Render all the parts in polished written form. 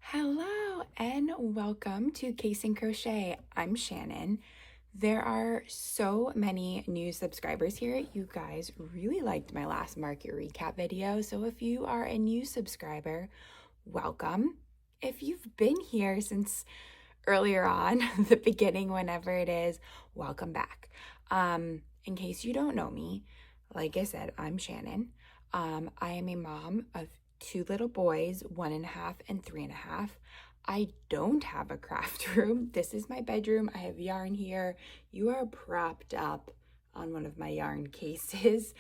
Hello and welcome to Case and Crochet. I'm Shannon. There are so many new subscribers here. You guys really liked my last market recap video. So if you are a new subscriber, welcome. If you've been here since earlier on, the beginning, whenever it is, welcome back. In case you don't know me, like I said, I'm Shannon. I am a mom of two little boys, 1.5 and 3.5. I don't have a craft room. This is my bedroom. I have yarn here. You are propped up on one of my yarn cases.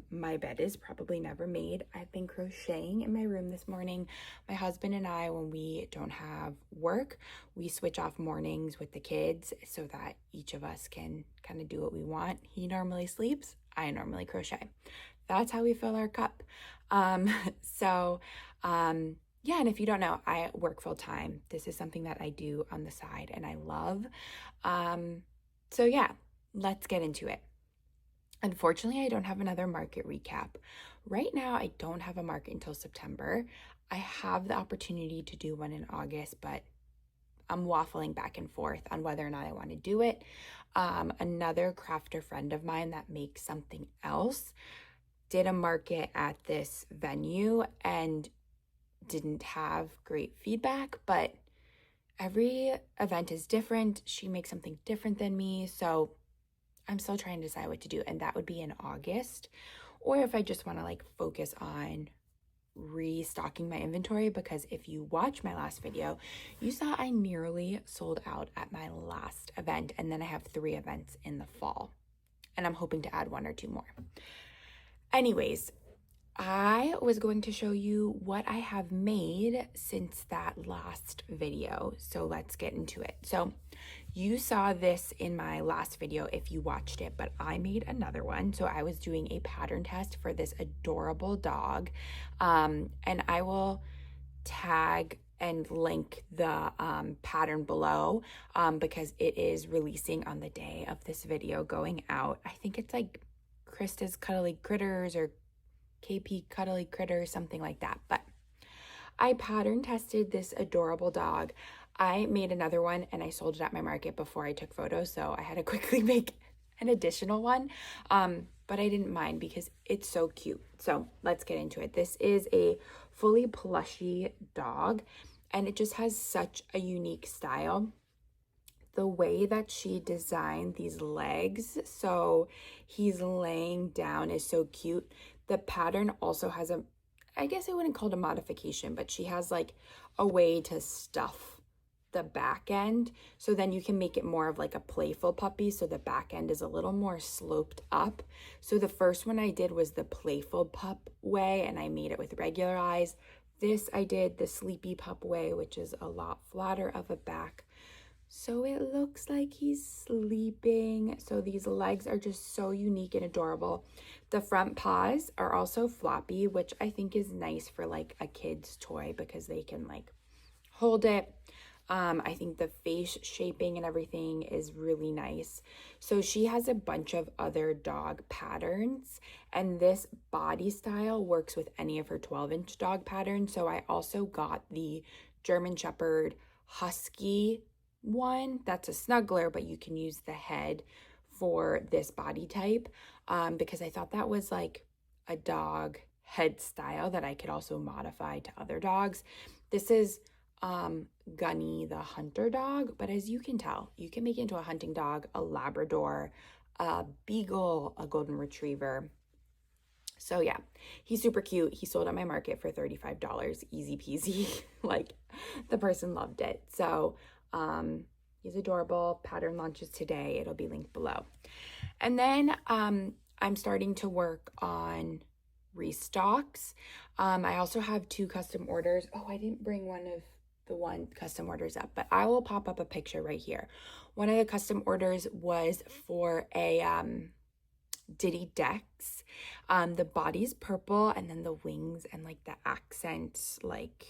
My bed is probably never made. I've been crocheting in my room this morning. My husband and I, when we don't have work, we switch off mornings with the kids so that each of us can kind of do what we want. He normally sleeps. I normally crochet. That's how we fill our cup. So, yeah, and if you don't know, I work full time. This is something that I do on the side and I love. So yeah, let's get into it. Unfortunately, I don't have another market recap. Right now, I don't have a market until September. I have the opportunity to do one in August, but I'm waffling back and forth on whether or not I want to do it. Another crafter friend of mine that makes something else did a market at this venue and didn't have great feedback, but every event is different. She makes something different than me, so I'm still trying to decide what to do, and that would be in August, or if I just want to like focus on restocking my inventory, because if you watch my last video, you saw I nearly sold out at my last event, and then I have 3 events in the fall, and I'm hoping to add 1 or 2 more. Anyways, I was going to show you what I have made since that last video. So let's get into it. So you saw this in my last video if you watched it, but I made another one. So I was doing a pattern test for this adorable dog. And I will tag and link the pattern below because it is releasing on the day of this video going out. I think it's like Krista's Cuddly Critters or KP Cuddly Critters, something like that. But I pattern tested this adorable dog. I made another one and I sold it at my market before I took photos, so I had to quickly make an additional one. But I didn't mind because it's so cute. So let's get into it. This is a fully plushy dog and it just has such a unique style. The way that she designed these legs, so he's laying down, is so cute. The pattern also has I guess I wouldn't call it a modification, but she has like a way to stuff the back end. So then you can make it more of like a playful puppy. So the back end is a little more sloped up. So the first one I did was the playful pup way, and I made it with regular eyes. This I did the sleepy pup way, which is a lot flatter of a back. So it looks like he's sleeping. So these legs are just so unique and adorable. The front paws are also floppy, which I think is nice for like a kid's toy because they can like hold it. I think the face shaping and everything is really nice. So she has a bunch of other dog patterns, and this body style works with any of her 12-inch dog patterns. So I also got the German Shepherd Husky one. That's a snuggler, but you can use the head for this body type because I thought that was like a dog head style that I could also modify to other dogs. This is Gunny the hunter dog, but as you can tell, you can make it into a hunting dog, a Labrador, a Beagle, a Golden Retriever. So yeah, he's super cute. He sold at my market for $35, easy peasy. Like the person loved it. So he's adorable. Pattern launches today. It'll be linked below. And then I'm starting to work on restocks. I also have 2 custom orders. Oh, I didn't bring one of the custom orders up, but I will pop up a picture right here. One of the custom orders was for a Diddy Dex. The body's purple, and then the wings and like the accent, like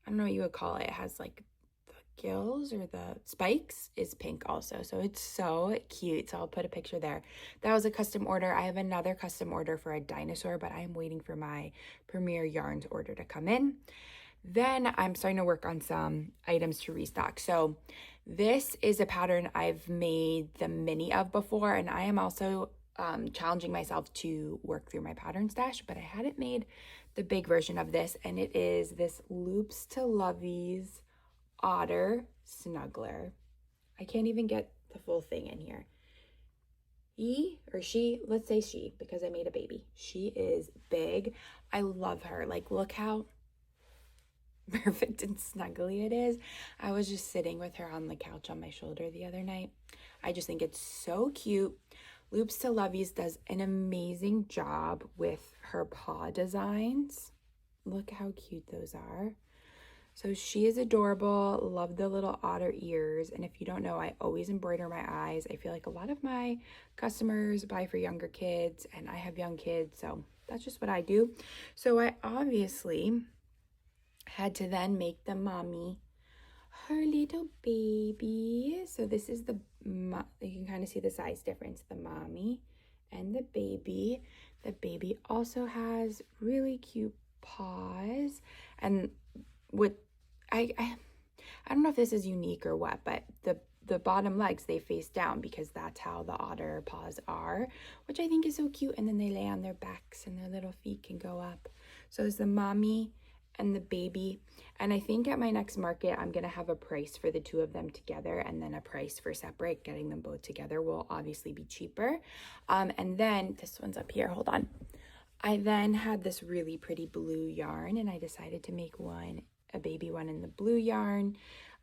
I don't know what you would call it. It has like the gills or the spikes is pink also. So it's so cute. So I'll put a picture there. That was a custom order. I have another custom order for a dinosaur, but I am waiting for my Premier Yarns order to come in. Then I'm starting to work on some items to restock. So this is a pattern I've made the mini of before, and I am also challenging myself to work through my pattern stash, but I hadn't made the big version of this, and it is this Loops to Lovies Otter Snuggler. I can't even get the full thing in here. He or she, let's say she, because I made a baby. She is big. I love her. Like, look how perfect and snuggly it is. I was just sitting with her on the couch on my shoulder the other night. I just think it's so cute. Loops to Lovies does an amazing job with her paw designs. Look how cute those are. So she is adorable. Love the little otter ears. And if you don't know, I always embroider my eyes. I feel like a lot of my customers buy for younger kids, and I have young kids, so that's just what I do. So I obviously had to then make the mommy her little baby. So this is the, you can kind of see the size difference, the mommy and the baby. The baby also has really cute paws, and what I don't know if this is unique or what, but the bottom legs, they face down because that's how the otter paws are, which I think is so cute. And then they lay on their backs and their little feet can go up. So it's the mommy and the baby. And I think at my next market, I'm going to have a price for the two of them together, and then a price for separate. Getting them both together will obviously be cheaper. And then this one's up here. Hold on. I then had this really pretty blue yarn, and I decided to make a baby one in the blue yarn.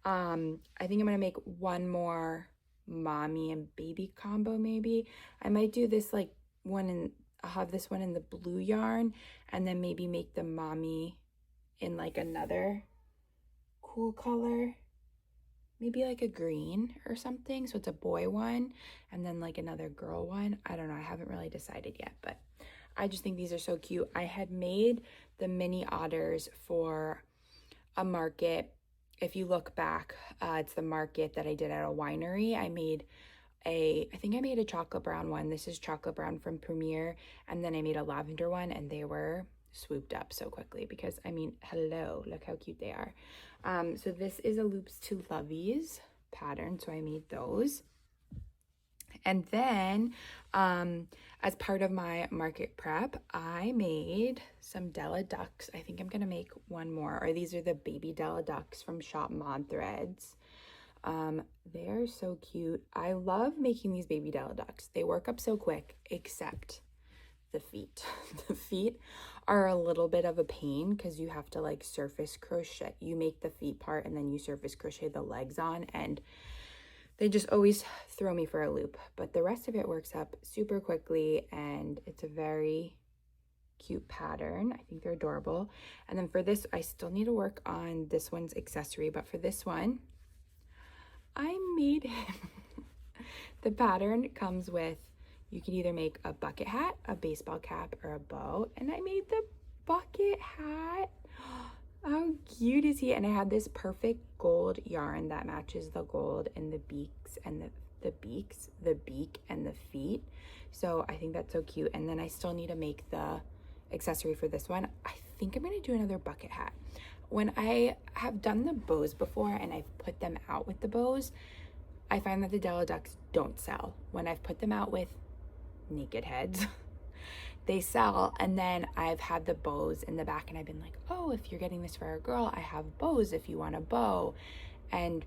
I think I'm going to make one more mommy and baby combo maybe. I might do this like I'll have this one in the blue yarn, and then maybe make the mommy in like another cool color, maybe like a green or something. So it's a boy one and then like another girl one. I don't know. I haven't really decided yet, but I just think these are so cute. I had made the mini otters for a market. If you look back, it's the market that I did at a winery. I think I made a chocolate brown one. This is chocolate brown from Premier. And then I made a lavender one, and they were swooped up so quickly because, I mean, hello, look how cute they are. So this is a Loops to Lovies pattern. So I made those. And then as part of my market prep, I made some Della Ducks. I think I'm going to make one more, or these are the baby Della Ducks from Shop Mod Threads. They are so cute. I love making these baby Della Ducks. They work up so quick, except the feet. The feet are a little bit of a pain because you have to like surface crochet. You make the feet part and then you surface crochet the legs on, and they just always throw me for a loop. But the rest of it works up super quickly, and it's a very cute pattern. I think they're adorable. And then for this, I still need to work on this one's accessory, but for this one, I made him. The pattern comes with, you can either make a bucket hat, a baseball cap, or a bow. And I made the bucket hat. How cute is he? And I had this perfect gold yarn that matches the gold in the beaks and the beak and the feet. So I think that's so cute. And then I still need to make the accessory for this one. I think I'm going to do another bucket hat. When I have done the bows before and I've put them out with the bows, I find that the Della Ducks don't sell. When I've put them out with naked heads, they sell. And then I've had the bows in the back, and I've been like, oh, if you're getting this for a girl, I have bows if you want a bow. And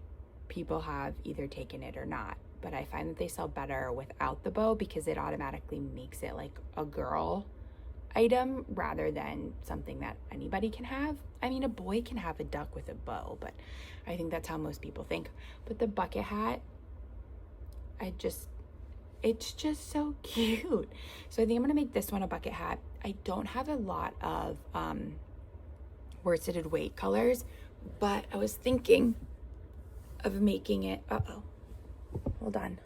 people have either taken it or not. But I find that they sell better without the bow because it automatically makes it like a girl item rather than something that anybody can have. I mean, a boy can have a duck with a bow, but I think that's how most people think. But the bucket hat, it's just so cute. So I think I'm gonna make this one a bucket hat. I don't have a lot of worsted weight colors, but I was thinking of making it, hold on,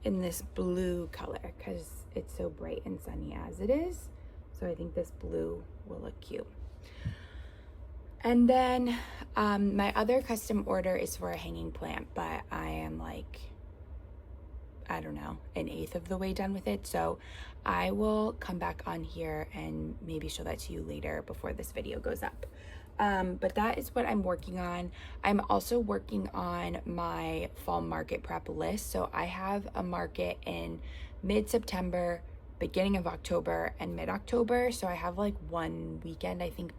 in this blue color because it's so bright and sunny as it is. So I think this blue will look cute. And then my other custom order is for a hanging plant, but I am like, I don't know, an eighth of the way done with it. So I will come back on here and maybe show that to you later before this video goes up. But that is what I'm working on. I'm also working on my fall market prep list. So I have a market in mid-September, beginning of October, and mid-October. So I have like one weekend, I think,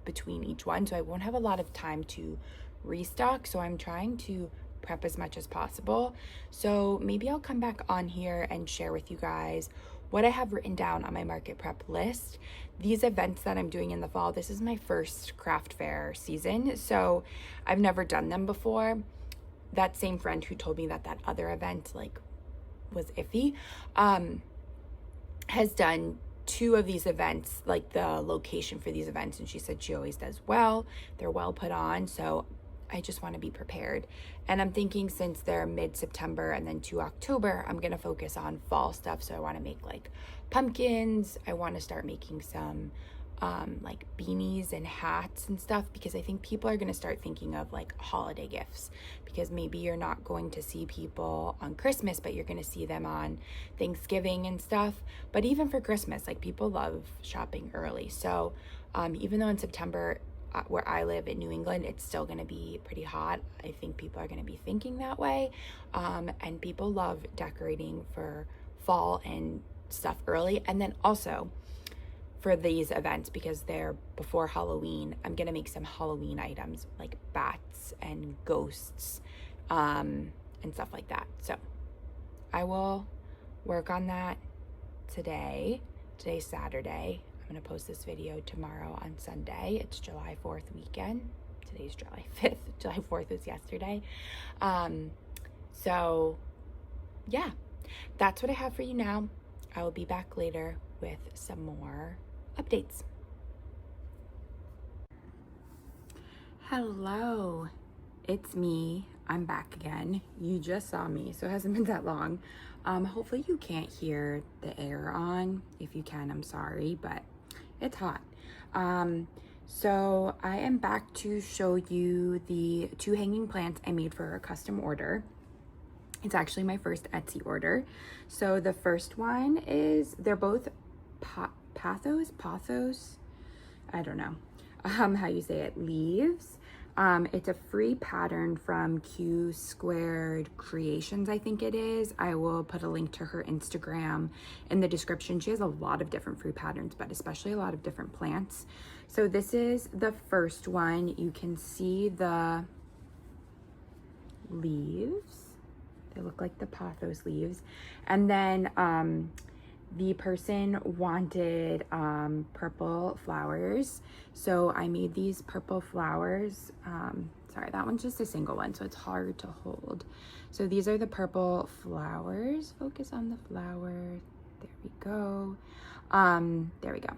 between each one. So I won't have a lot of time to restock. So I'm trying to prep as much as possible. So maybe I'll come back on here and share with you guys what I have written down on my market prep list. These events that I'm doing in the fall, this is my first craft fair season, so I've never done them before. That same friend who told me that that other event like was iffy, has done 2 of these events, like the location for these events, and she said she always does well. They're well put on, so I just want to be prepared. And I'm thinking, since they're mid-September and then to October, I'm going to focus on fall stuff. So I want to make like pumpkins. I want to start making some like beanies and hats and stuff, because I think people are going to start thinking of like holiday gifts, because maybe you're not going to see people on Christmas, but you're going to see them on Thanksgiving and stuff. But even for Christmas, like people love shopping early. So even though in September, where I live in New England, it's still going to be pretty hot. I think people are going to be thinking that way. And people love decorating for fall and stuff early. And then also for these events, because they're before Halloween, I'm going to make some Halloween items like bats and ghosts and stuff like that. So I will work on that today. Today's Saturday. I'm going to post this video tomorrow on Sunday. It's July 4th weekend. Today's July 5th. July 4th was yesterday. So yeah, that's what I have for you now. I will be back later with some more updates. Hello, it's me. I'm back again. You just saw me, so it hasn't been that long. Hopefully you can't hear the air on. If you can, I'm sorry, but it's hot. So I am back to show you the 2 hanging plants I made for a custom order. It's actually my first Etsy order. So the first one is, they're both pothos, I don't know how you say it, leaves. It's a free pattern from Q Squared Creations, I think it is. I will put a link to her Instagram in the description. She has a lot of different free patterns, but especially a lot of different plants. So this is the first one. You can see the leaves. They look like the pothos leaves. And then the person wanted purple flowers, so I made these purple flowers. Sorry, that one's just a single one, so it's hard to hold. So these are the purple flowers. Focus on the flower. There we go. There we go.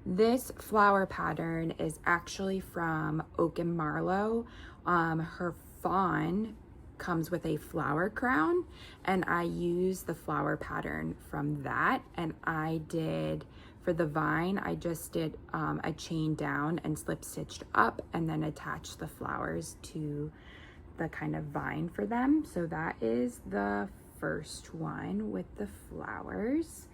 This flower pattern is actually from Oak and Marlowe. Her fawn comes with a flower crown, and I use the flower pattern from that. And I did, for the vine, I just did a chain down and slip stitched up and then attached the flowers to the kind of vine for them. So that is the first one with the flowers.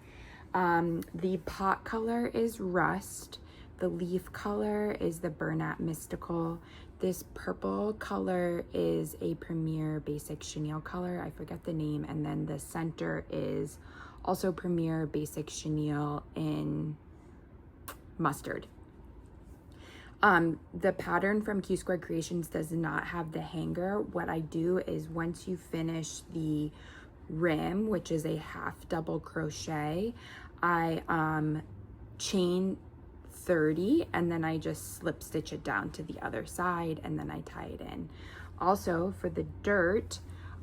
The pot color is Rust. The leaf color is the Bernat Mystical. This purple color is a Premier Basic Chenille color. I forget the name. And then the center is also Premier Basic Chenille in mustard. The pattern from Q Squared Creations does not have the hanger. What I do is, once you finish the rim, which is a half double crochet, I chain 30 and then I just slip stitch it down to the other side and then I tie it in. Also, for the dirt,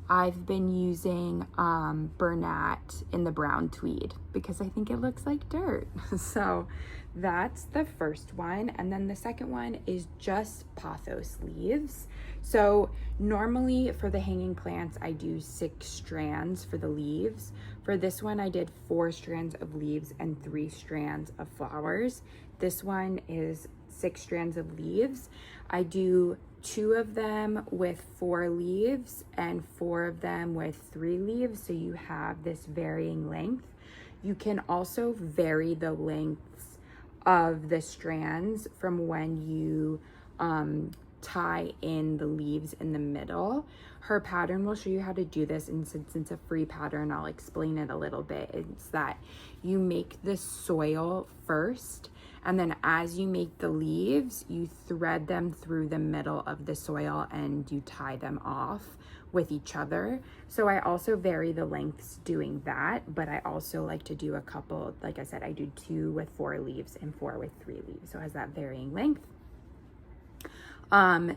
I've been using Bernat in the brown tweed because I think it looks like dirt. So that's the first one. And then the second one is just pothos leaves. So normally for the hanging plants, I do 6 strands for the leaves. For this one, I did 4 strands of leaves and 3 strands of flowers. This one is 6 strands of leaves. I do 2 of them with 4 leaves and 4 of them with 3 leaves, so you have this varying length. You can also vary the lengths of the strands from when you tie in the leaves in the middle. Her pattern will show you how to do this, and since it's a free pattern, I'll explain it a little bit. It's that you make the soil first, and then as you make the leaves, you thread them through the middle of the soil and you tie them off with each other. So I also vary the lengths doing that, but I also like to do a couple, like I said, I do 2 with 4 leaves and 4 with 3 leaves. So it has that varying length.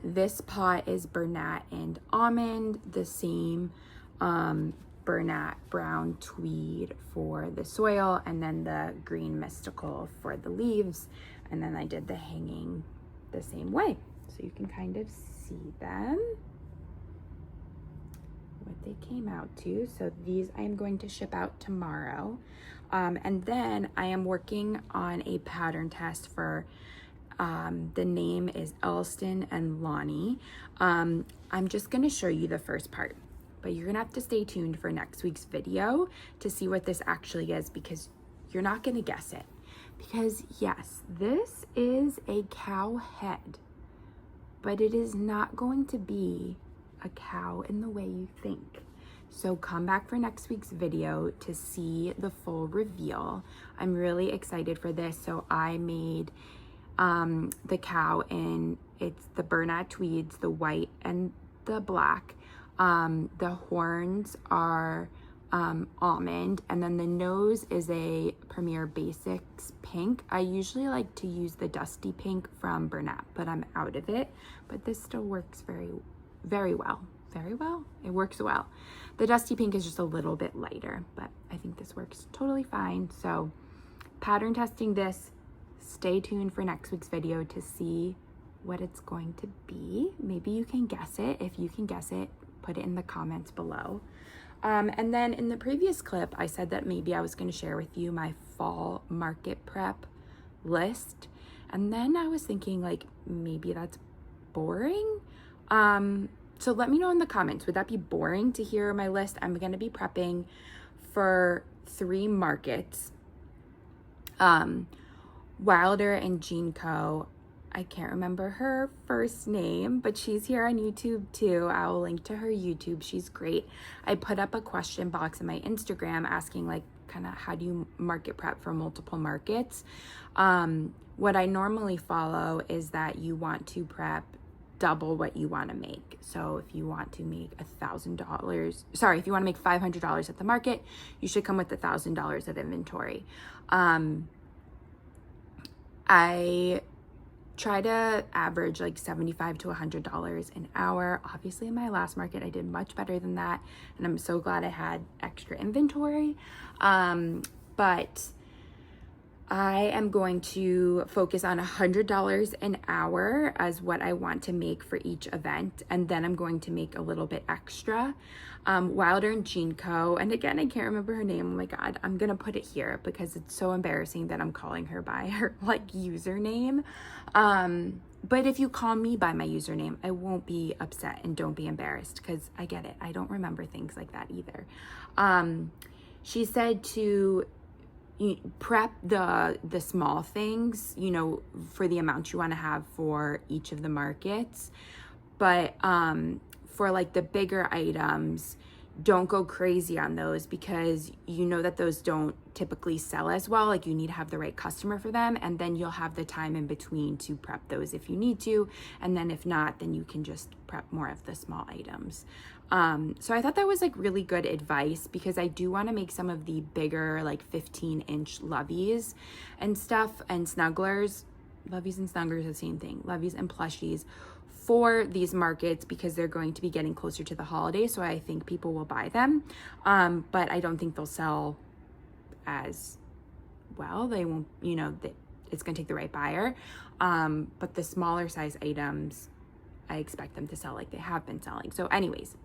This pot is Bernat and Almond, the same Bernat brown tweed for the soil, and then the green mystical for the leaves. And then I did the hanging the same way. So you can kind of see them, what they came out to. So these I am going to ship out tomorrow. And then I am working on a pattern test for the name is Elston and Lonnie. I'm just gonna show you the first part, but you're gonna have to stay tuned for next week's video to see what this actually is, because you're not gonna guess it. Because yes, this is a cow head, but it is not going to be a cow in the way you think. So come back for next week's video to see the full reveal. I'm really excited for this. So I made the cow in, it's the Bernat tweeds, the white and the black. The horns are almond, and then the nose is a Premier Basics pink. I usually like to use the dusty pink from Bernat, but I'm out of it. But this still works very, very well. Very well. It works well. The dusty pink is just a little bit lighter, but I think this works totally fine. So pattern testing this. Stay tuned for next week's video to see what it's going to be. Maybe you can guess it. If you can guess it, put it in the comments below. And then in the previous clip, I said that maybe I was going to share with you my fall market prep list. And then I was thinking, like, maybe that's boring. So let me know in the comments, would that be boring to hear my list? I'm going to be prepping for 3 markets. Wilder and Jean Co. I can't remember her first name, but she's here on YouTube too. I will link to her YouTube. She's great. I put up a question box in my Instagram asking, like, kind of how do you market prep for multiple markets? What I normally follow is that you want to prep double what you want to make. So if you want to make $1,000, if you want to make $500 at the market, you should come with $1,000 of inventory. I try to average like $75 to $100 an hour. Obviously in my last market, I did much better than that, and I'm so glad I had extra inventory. But I am going to focus on $100 an hour as what I want to make for each event, and then I'm going to make a little bit extra. Wilder and Jean Co. And again, I can't remember her name. Oh my God, I'm gonna put it here because it's so embarrassing that I'm calling her by her like username. But if you call me by my username, I won't be upset, and don't be embarrassed, because I get it. I don't remember things like that either. She said to prep the small things, you know, for the amount you want to have for each of the markets, but for like the bigger items, don't go crazy on those, because you know that those don't typically sell as well. Like, you need to have the right customer for them, and then you'll have the time in between to prep those if you need to, and then if not, then you can just prep more of the small items. So I thought that was like really good advice, because I do want to make some of the bigger, like 15-inch loveys and stuff, and snugglers. Loveys and snugglers are the same thing. Loveys and plushies for these markets, because they're going to be getting closer to the holiday, so I think people will buy them. But I don't think they'll sell as well. They won't, you know, it's going to take the right buyer. But the smaller size items, I expect them to sell like they have been selling. So anyways,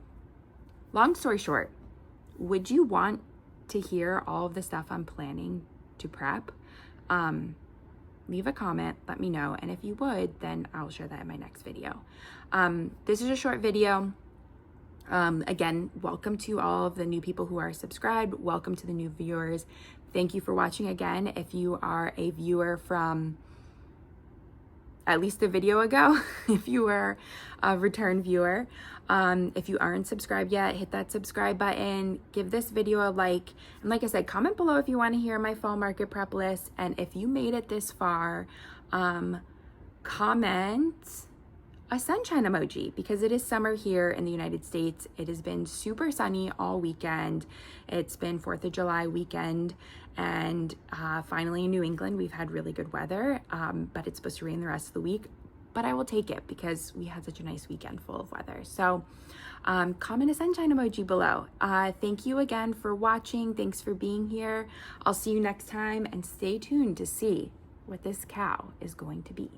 long story short, would you want to hear all of the stuff I'm planning to prep? leave a comment, let me know. And if you would, then I'll share that in my next video. This is a short video. Again, welcome to all of the new people who are subscribed. Welcome to the new viewers. Thank you for watching again. If you are a viewer from at least a video ago, if you were a return viewer, if you aren't subscribed yet, hit that subscribe button, give this video a like, and like I said, comment below if you want to hear my fall market prep list. And if you made it this far, comment a sunshine emoji, because it is summer here in the United States. It has been super sunny all weekend. It's been 4th of July weekend, and finally in New England we've had really good weather, but it's supposed to rain the rest of the week. But I will take it because we had such a nice weekend full of weather. So comment a sunshine emoji below. Thank you again for watching. Thanks for being here. I'll see you next time, and stay tuned to see what this cow is going to be.